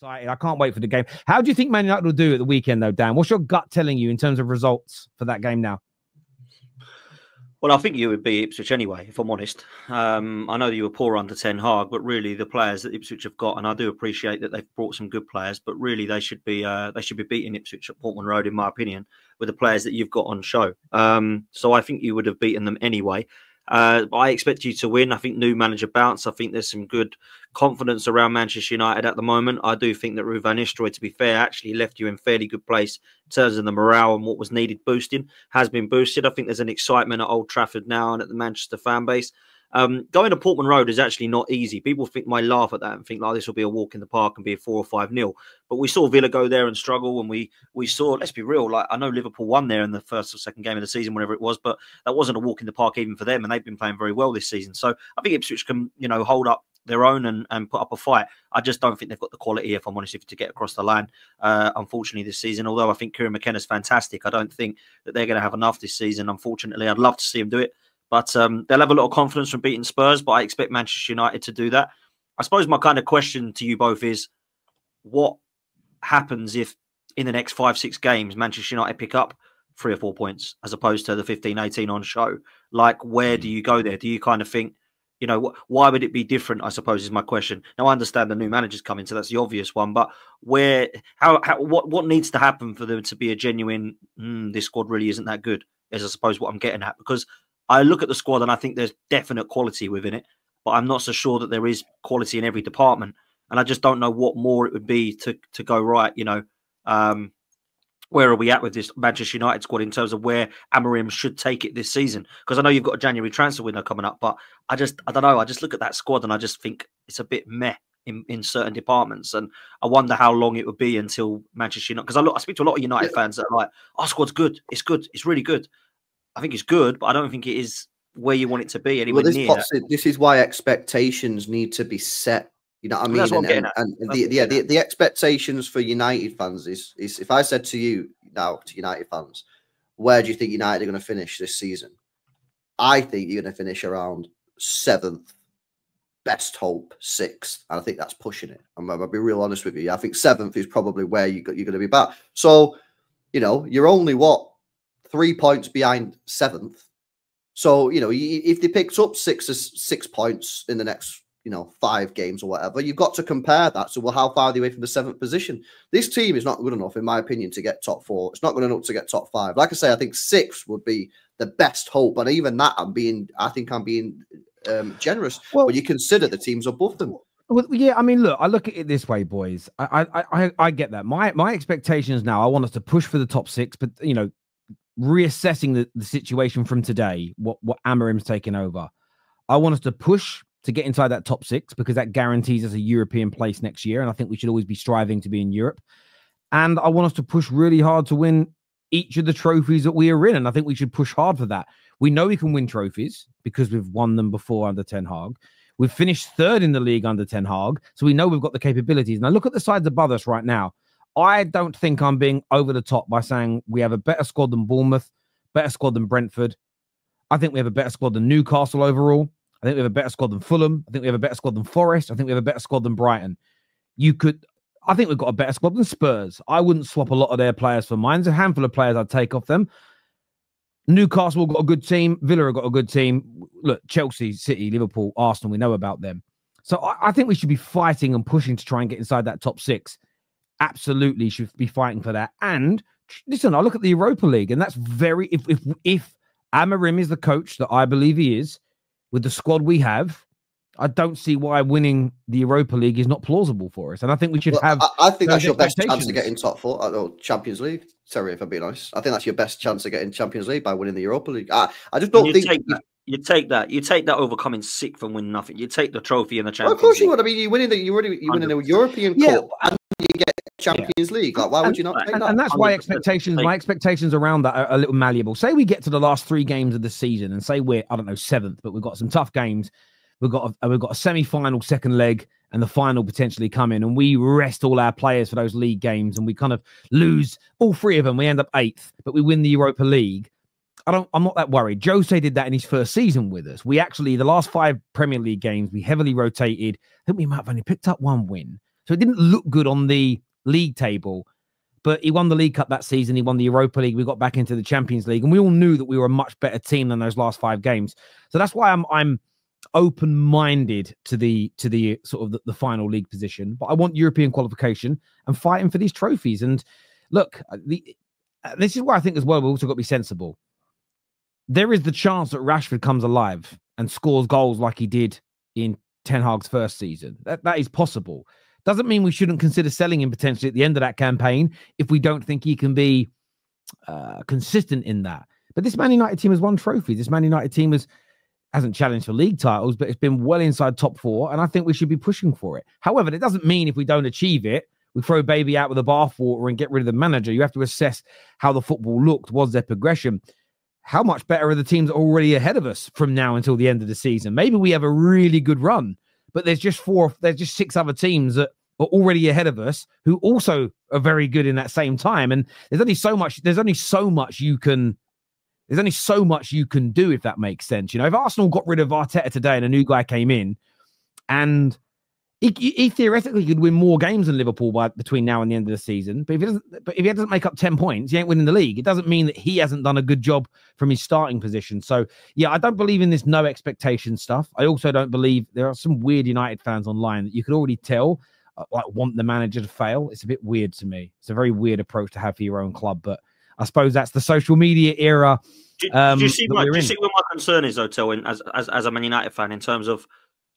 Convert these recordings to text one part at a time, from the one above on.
excited. I can't wait for the game. How do you think Man United will do at the weekend, though, Dan? What's your gut telling you in terms of results for that game now? Well, I think you would be Ipswich anyway, if I'm honest. I know that you were poor under Ten Hag, but really the players that Ipswich have got, and I do appreciate that they've brought some good players, but really they should be beating Ipswich at Portman Road, in my opinion, with the players that you've got on show. So I think you would have beaten them anyway. I expect you to win. I think new manager bounce. I think there's some good confidence around Manchester United at the moment. I do think that Ruud van Nistelrooy, to be fair, actually left you in fairly good place in terms of the morale, and what was needed boosting has been boosted. I think there's an excitement at Old Trafford now and at the Manchester fan base. Going to Portman Road is actually not easy. People might laugh at that and think like this will be a walk in the park and be a 4 or 5-0. But we saw Villa go there and struggle, and we saw, let's be real, like I know Liverpool won there in the first or second game of the season, whatever it was, but that wasn't a walk in the park even for them, and they've been playing very well this season. So I think Ipswich can, hold up their own and put up a fight. I just don't think they've got the quality, if I'm honest, to get across the line, unfortunately, this season. Although I think Kieran McKenna's fantastic, I don't think that they're going to have enough this season, unfortunately. I'd love to see him do it. But they'll have a lot of confidence from beating Spurs, but I expect Manchester United to do that. I suppose my kind of question to you both is, what happens if in the next 5-6 games Manchester United pick up 3 or 4 points as opposed to the 15-18 on show? Like, where do you go there? Do you kind of think, why would it be different, I suppose, is my question. Now, I understand the new manager's coming, so that's the obvious one. But what needs to happen for them to be a genuine, this squad really isn't that good, is I suppose what I'm getting at. Because I look at the squad and I think there's definite quality within it, but I'm not so sure that there is quality in every department. And I just don't know what more it would be to go right, where are we at with this Manchester United squad in terms of where Amorim should take it this season? Because I know you've got a January transfer window coming up, but I don't know. I just look at that squad and I just think it's a bit meh in certain departments. And I wonder how long it would be until Manchester United, because I speak to a lot of United fans that are like, our squad's good. It's good. It's really good. I think it's good, but I don't think it is where you want it to be anywhere near. This is why expectations need to be set. You know what I mean? That's what I'm getting at. And the expectations for United fans is if I said to you now, to United fans, where do you think United are going to finish this season? I think you're going to finish around 7th, best hope 6th. And I think that's pushing it. I'll be real honest with you. I think 7th is probably where you're going to be back. So, you're only 3 points behind 7th. So, if they picked up 6 points in the next, 5 games or whatever, you've got to compare that. So, how far are they away from the 7th position? This team is not good enough, in my opinion, to get top 4. It's not good enough to get top 5. Like I say, I think 6th would be the best hope. And even that, I think I'm being generous. Well, when you consider the teams above them. Well, yeah, I mean, look, I look at it this way, boys. I get that. My expectations now, I want us to push for the top 6, but, reassessing the situation from today, what Amorim's taken over, I want us to push to get inside that top 6 because that guarantees us a European place next year. And I think we should always be striving to be in Europe. And I want us to push really hard to win each of the trophies that we are in. And I think we should push hard for that. We know we can win trophies because we've won them before under Ten Hag. We've finished 3rd in the league under Ten Hag. So we know we've got the capabilities. And I look at the sides above us right now. I don't think I'm being over the top by saying we have a better squad than Bournemouth, better squad than Brentford. I think we have a better squad than Newcastle overall. I think we have a better squad than Fulham. I think we have a better squad than Forest. I think we have a better squad than Brighton. I think we've got a better squad than Spurs. I wouldn't swap a lot of their players for mine. There's a handful of players I'd take off them. Newcastle got a good team. Villa have got a good team. Look, Chelsea, City, Liverpool, Arsenal, we know about them. So I think we should be fighting and pushing to try and get inside that top 6. Absolutely should be fighting for that. And listen, I look at the Europa League, and that's very, if Amorim is the coach that I believe he is, with the squad we have, I don't see why winning the Europa League is not plausible for us. And I think we should have. I think that's your best chance to get in top 4 or Champions League. Sorry if I'm being honest. I think that's your best chance to get in Champions League by winning the Europa League. I just don't think you take that over coming 6th and win nothing. You take the trophy in the Champions League. Of course you would. I mean, you win a European Cup and you get Champions League. Like, why would you not take that? And that's why my expectations around that are a little malleable. Say we get to the last 3 games of the season and say we're, I don't know, 7th, but we've got some tough games. We've got a semi-final second leg and the final potentially coming, and we rest all our players for those league games, and we kind of lose all 3 of them. We end up 8th, but we win the Europa League. I'm not that worried. Jose did that in his first season with us. We actually, the last 5 Premier League games, we heavily rotated. I think we might have only picked up 1 win. So it didn't look good on the league table. But he won the League Cup that season. He won the Europa League. We got back into the Champions League, and we all knew that we were a much better team than those last 5 games. So that's why I'm open-minded to the sort of the final league position. But I want European qualification and fighting for these trophies. And look, this is where I think as well we've also got to be sensible. There is the chance that Rashford comes alive and scores goals like he did in Ten Hag's first season. That is possible. Doesn't mean we shouldn't consider selling him potentially at the end of that campaign if we don't think he can be consistent in that. But this Man United team has won trophies. This Man United team hasn't challenged for league titles, but it's been well inside top 4, and I think we should be pushing for it. However, it doesn't mean if we don't achieve it, we throw baby out with the bathwater and get rid of the manager. You have to assess how the football looked. Was there progression? How much better are the teams already ahead of us from now until the end of the season? Maybe we have a really good run, but there's just 6 other teams that are already ahead of us who also are very good in that same time. And there's only so much you can do, if that makes sense. You know, if Arsenal got rid of Arteta today and a new guy came in, and he theoretically could win more games than Liverpool between now and the end of the season. But if he doesn't make up 10 points, he ain't winning the league. It doesn't mean that he hasn't done a good job from his starting position. So, yeah, I don't believe in this no expectation stuff. I also don't believe there are some weird United fans online that you could already tell want the manager to fail. It's a bit weird to me. It's a very weird approach to have for your own club. But I suppose that's the social media era. Do you see where my concern is, though, Telwyn, as a Man United fan, in terms of,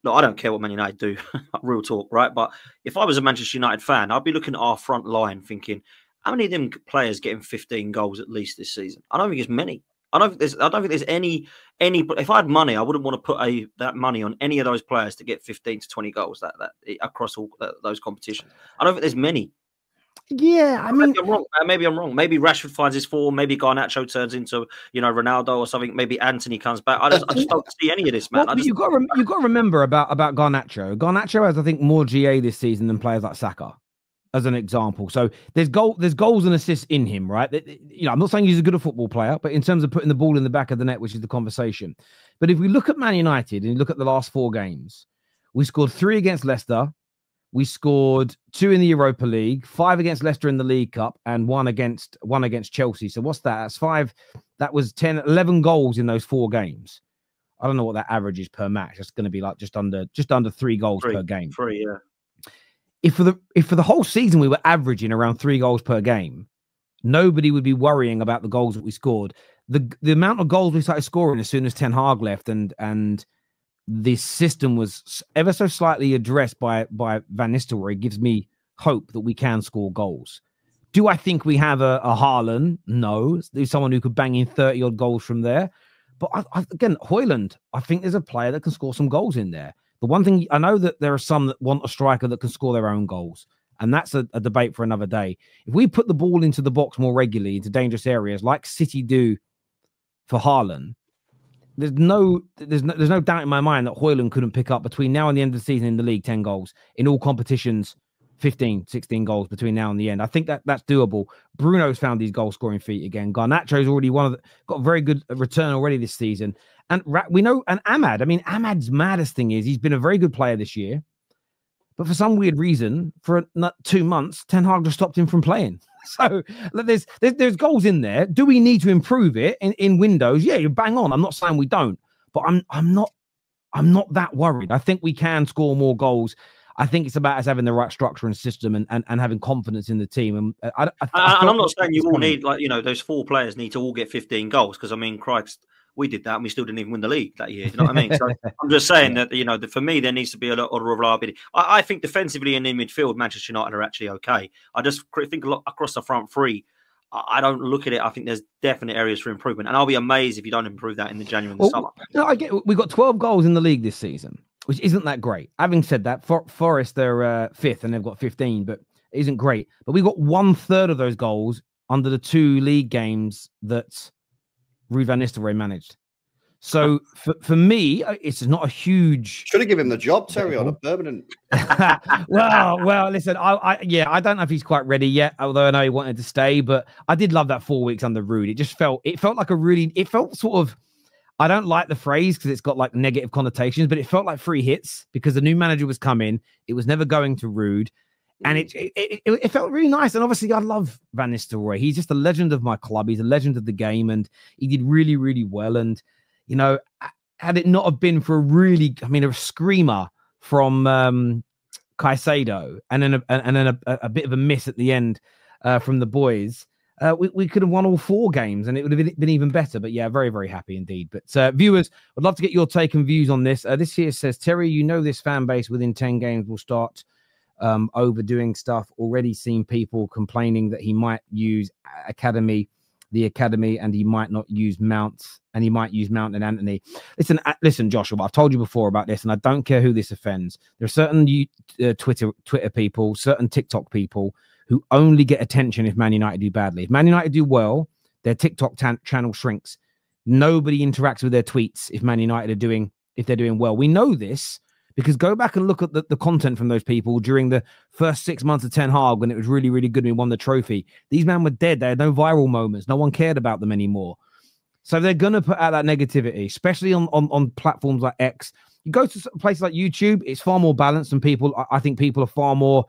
look, I don't care what Man United do, real talk, right? But if I was a Manchester United fan, I'd be looking at our front line thinking, how many of them players getting 15 goals at least this season? I don't think it's many. I don't think there's any. If I had money, I wouldn't want to put that money on any of those players to get 15 to 20 goals that across all those competitions. I don't think there's many. Yeah, I mean, maybe I'm wrong. Maybe Rashford finds his form. Maybe Garnacho turns into Ronaldo or something. Maybe Anthony comes back. I just don't see any of this, man. Well, you've got to remember about Garnacho. Garnacho has, I think, more GA this season than players like Saka, as an example. So there's goals and assists in him, right? I'm not saying he's a good football player, but in terms of putting the ball in the back of the net, which is the conversation. But if we look at Man United and you look at the last 4 games, we scored 3 against Leicester. We scored 2 in the Europa League, 5 against Leicester in the League Cup, and 1 against Chelsea. So what's that? That's 5. That was 11 goals in those 4 games. I don't know what that average is per match. It's going to be like just under 3 goals per game. 3, yeah. If for the whole season we were averaging around 3 goals per game, nobody would be worrying about the goals that we scored. The amount of goals we started scoring as soon as Ten Hag left and this system was ever so slightly addressed by Van Nistelrooy gives me hope that we can score goals. Do I think we have a Haaland? No. There's someone who could bang in 30-odd goals from there. But again, Højlund, I think there's a player that can score some goals in there. The one thing, I know that there are some that want a striker that can score their own goals. And that's a debate for another day. If we put the ball into the box more regularly, into dangerous areas, like City do for Haaland, there's no doubt in my mind that Højlund couldn't pick up between now and the end of the season in the league 10 goals. In all competitions, 15, 16 goals between now and the end. I think that's doable. Bruno's found his goal scoring feet again. Garnacho's already got a very good return already this season. And we know, and Ahmad, I mean, Ahmad's maddest thing is he's been a very good player this year. But for some weird reason, for 2 months, Ten Hag just stopped him from playing. So there's goals in there. Do we need to improve it in windows? Yeah, you're bang on. I'm not saying we don't, but I'm not that worried. I think we can score more goals. I think it's about us having the right structure and system and having confidence in the team. And I'm not saying you all need, those 4 players need to all get 15 goals, because I mean, Christ, we did that and we still didn't even win the league that year. You know what I mean? So I'm just saying that, for me, there needs to be a lot of reliability. I think defensively and in midfield, Manchester United are actually okay. I just think across the front 3, I don't look at it. I think there's definite areas for improvement. And I'll be amazed if you don't improve that in the January and the summer. No, I get we got 12 goals in the league this season, which isn't that great. Having said that, Forest, they're 5th and they've got 15, but it isn't great. But we got 1/3 of those goals under the 2 league games that Ruud van Nistelrooy managed. So for me, it's not a huge. Should have given him the job, Terry, on a permanent. well, listen, I don't know if he's quite ready yet, although I know he wanted to stay. But I did love that 4 weeks under Ruud. It felt like it felt sort of. I don't like the phrase because it's got like negative connotations, but it felt like free hits because the new manager was coming. It was never going to Ruud. And it felt really nice. And obviously, I love Van Nistelrooy. He's just a legend of my club. He's a legend of the game, and he did really, really well. And you know, had it not have been for a screamer from Caicedo, and then a bit of a miss at the end from the boys, we could have won all 4 games, and it would have been even better. But yeah, very, very happy indeed. But viewers, I'd love to get your take and views on this. This here says, Terry, you know this fan base within 10 games will start overdoing stuff. Already seen people complaining that he might use the academy, and he might not use Mount, and he might use Mount and Anthony. Listen, Joshua, I've told you before about this, and I don't care who this offends. There are certain Twitter people, certain TikTok people who only get attention if Man United do badly. If Man United do well, their TikTok channel shrinks. Nobody interacts with their tweets if Man United if they're doing well. We know this because go back and look at the content from those people during the first 6 months of Ten Hag when it was really, really good and we won the trophy. These men were dead. They had no viral moments. No one cared about them anymore. So they're going to put out that negativity, especially on platforms like X. You go to places like YouTube, it's far more balanced, and I think people are far more,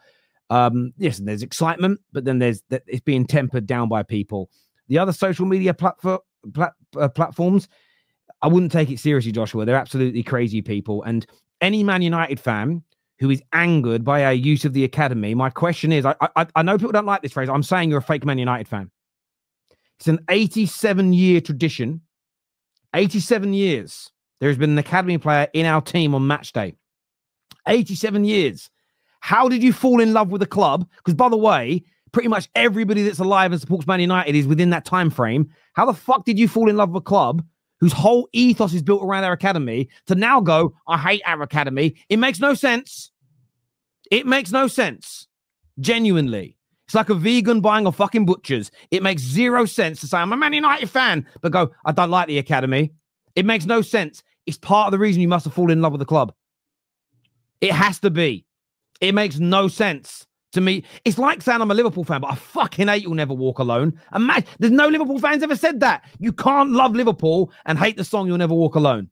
yes, there's excitement, but then it's being tempered down by people. The other social media platforms, I wouldn't take it seriously, Joshua. They're absolutely crazy people. And any Man United fan who is angered by our use of the academy, my question is, I know people don't like this phrase. I'm saying you're a fake Man United fan. It's an 87-year tradition. 87 years. There's been an academy player in our team on match day. 87 years. How did you fall in love with the club? Because, by the way, pretty much everybody that's alive and supports Man United is within that time frame. How the fuck did you fall in love with a club whose whole ethos is built around our academy to now go, I hate our academy? It makes no sense. It makes no sense. Genuinely. It's like a vegan buying a fucking butcher's. It makes 0 sense to say, I'm a Man United fan, but go, I don't like the academy. It makes no sense. It's part of the reason you must have fallen in love with the club. It has to be. It makes no sense to me. It's like saying I'm a Liverpool fan, but I fucking hate You'll Never Walk Alone. There's no Liverpool fans ever said that. You can't love Liverpool and hate the song You'll Never Walk Alone.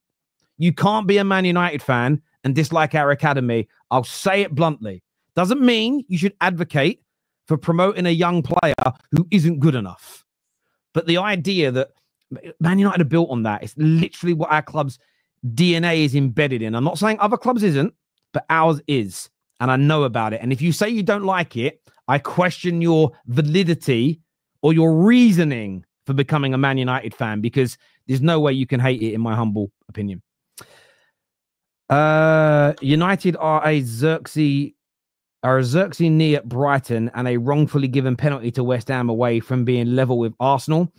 You can't be a Man United fan and dislike our academy. I'll say it bluntly. Doesn't mean you should advocate for promoting a young player who isn't good enough. But the idea that Man United are built on that, it's literally what our club's DNA is embedded in. I'm not saying other clubs isn't, but ours is. And I know about it. And if you say you don't like it, I question your validity or your reasoning for becoming a Man United fan, because there's no way you can hate it, in my humble opinion. United are a Xerxes knee at Brighton and a wrongfully given penalty to West Ham away from being level with Arsenal.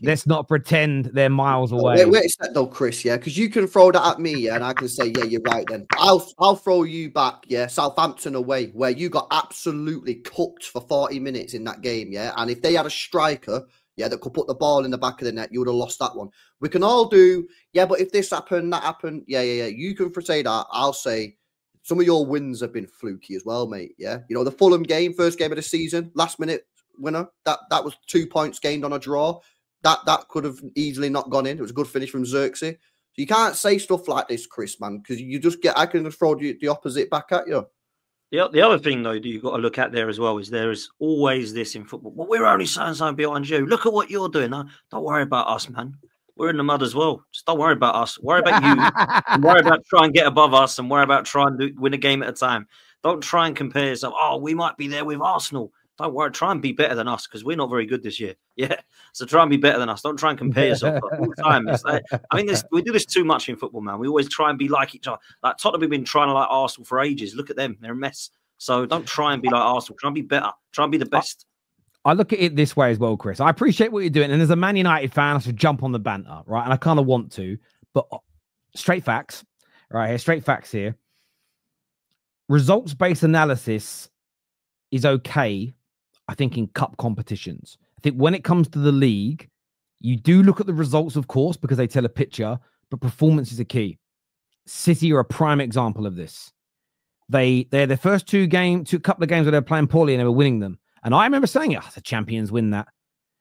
Let's not pretend they're miles away. Wait a sec though, Chris, yeah, because you can throw that at me, yeah, and I can say, yeah, you're right then. I'll throw you back, yeah, Southampton away, where you got absolutely cooked for 40 minutes in that game, yeah, and if they had a striker, yeah, that could put the ball in the back of the net, you would have lost that one. We can all do, yeah, but if this happened, that happened, yeah, you can say that. I'll say some of your wins have been fluky as well, mate, yeah. You know, the Fulham game, first game of the season, last minute winner, that was 2 points gained on a draw. That could have easily not gone in. It was a good finish from Xerxes. So you can't say stuff like this, Chris, man, because you just I can just throw the opposite back at you. The other thing, though, that you've got to look at there as well is there is always this in football. Well, we're only saying something behind you. Look at what you're doing. Don't worry about us, man. We're in the mud as well. Just don't worry about us. Worry about you. And worry about trying and get above us, and worry about trying to win a game at a time. Don't try and compare yourself. Oh, we might be there with Arsenal. Don't worry. Try and be better than us, because we're not very good this year. Yeah. So try and be better than us. Don't try and compare yourself all the time. We do this too much in football, man. We always try and be like each other. Like Tottenham have been trying to like Arsenal for ages. Look at them. They're a mess. So don't try and be like Arsenal. Try and be better. Try and be the best. I look at it this way as well, Chris. I appreciate what you're doing. And as a Man United fan, I should jump on the banter, right? And I kind of want to. But straight facts, right here. Straight facts here. Results-based analysis is okay, I think, in cup competitions. I think when it comes to the league, you do look at the results, of course, because they tell a picture, but performance is a key. City are a prime example of this. They're the first couple of games where they were playing poorly and they were winning them. And I remember saying, the champions win that.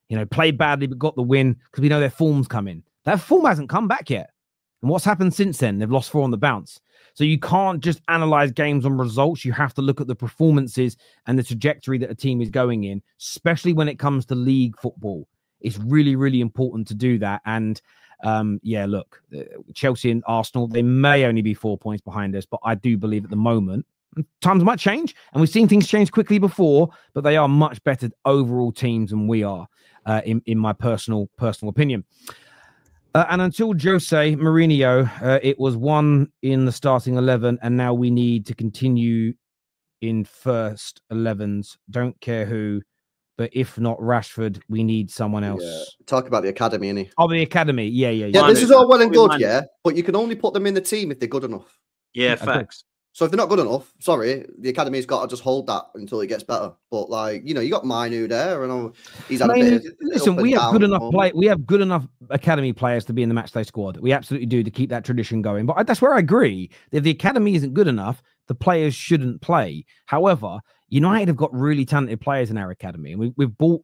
You know, played badly, but got the win because we know their form's coming. That form hasn't come back yet. And what's happened since then? They've lost 4 on the bounce. So you can't just analyze games on results. You have to look at the performances and the trajectory that a team is going in, especially when it comes to league football. It's really, really important to do that. And yeah, look, Chelsea and Arsenal, they may only be 4 points behind us, but I do believe at the moment, times might change, and we've seen things change quickly before, but they are much better overall teams than we are, in my personal opinion. And until Jose Mourinho, it was 1 in the starting 11, and now we need to continue in first 11s. Don't care who, but if not Rashford, we need someone else. Yeah. Talk about the academy, innit? Oh, the academy. Yeah. Yeah, this is all well and good, yeah, but you can only put them in the team if they're good enough. Yeah, facts. So if they're not good enough, sorry, the academy's got to just hold that until it gets better. But like, you know, you got Mainu there, and he's had a bit. Listen, we have good enough We have good enough academy players to be in the matchday squad. We absolutely do, to keep that tradition going. But that's where I agree. If the academy isn't good enough, the players shouldn't play. However, United have got really talented players in our academy, and we've bought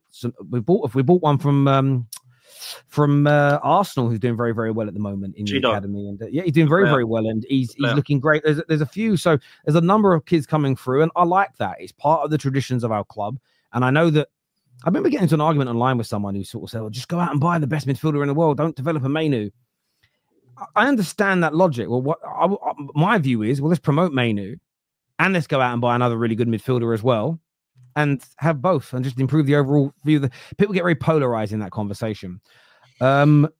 one from Arsenal, who's doing very, very well at the moment in the academy, and yeah, he's doing very, very well, and he's looking great. There's a few, so there's a number of kids coming through, and I like that. It's part of the traditions of our club, and I know that I remember getting into an argument online with someone who sort of said, "Well, just go out and buy the best midfielder in the world. Don't develop a Mainu." I understand that logic. Well, my view is, well, let's promote Mainu, and let's go out and buy another really good midfielder as well, and have both, and just improve the overall view. People get very polarized in that conversation. Viewers.